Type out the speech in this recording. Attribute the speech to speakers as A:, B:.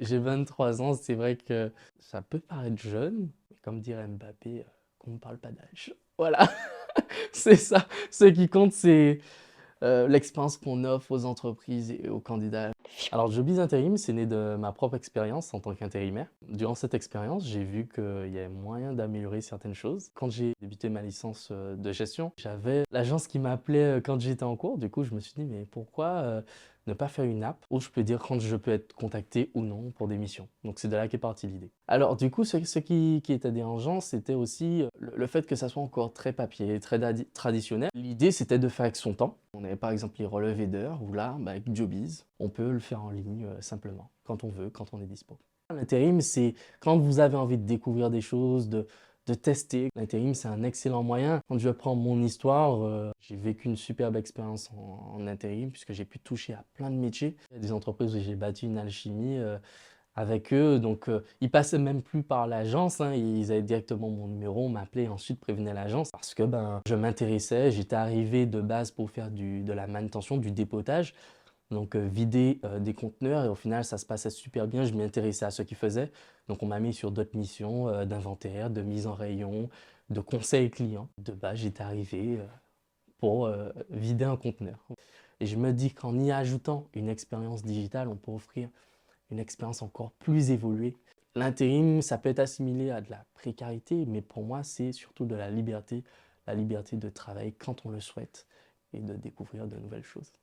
A: J'ai 23 ans, c'est vrai que ça peut paraître jeune, mais comme dirait Mbappé, qu'on ne parle pas d'âge. Voilà, c'est ça. Ce qui compte, c'est l'expérience qu'on offre aux entreprises et aux candidats. Alors, Jobbiz Intérim, c'est né de ma propre expérience en tant qu'intérimaire. Durant cette expérience, j'ai vu qu'il y avait moyen d'améliorer certaines choses. Quand j'ai débuté ma licence de gestion, j'avais l'agence qui m'appelait quand j'étais en cours. Du coup, je me suis dit, mais pourquoi ne pas faire une app où je peux dire quand je peux être contacté ou non pour des missions. Donc, c'est de là qu'est partie l'idée. Alors, du coup, ce qui était dérangeant, c'était aussi le fait que ça soit encore très papier, très traditionnel. L'idée, c'était de faire avec son temps. On avait par exemple les relevés d'heures, où là, avec Jobbiz, on peut le faire en ligne simplement, quand on veut, quand on est dispo. L'intérim, c'est quand vous avez envie de découvrir des choses, de tester. L'intérim, c'est un excellent moyen. Quand je prends mon histoire, j'ai vécu une superbe expérience en intérim, puisque j'ai pu toucher à plein de métiers. Il y a des entreprises où j'ai bâti une alchimie avec eux. Donc, ils passaient même plus par l'agence, hein, ils avaient directement mon numéro, m'appelaient, ensuite prévenaient l'agence parce que je m'intéressais. J'étais arrivé de base pour faire de la manutention, du dépotage, donc vider des conteneurs, et au final ça se passait super bien. Je m'y intéressais à ce qu'ils faisaient, donc on m'a mis sur d'autres missions d'inventaire, de mise en rayon, de conseil client. De base, j'étais arrivé pour vider un conteneur. Et je me dis qu'en y ajoutant une expérience digitale, on peut offrir une expérience encore plus évoluée. L'intérim, ça peut être assimilé à de la précarité, mais pour moi, c'est surtout de la liberté de travailler quand on le souhaite et de découvrir de nouvelles choses.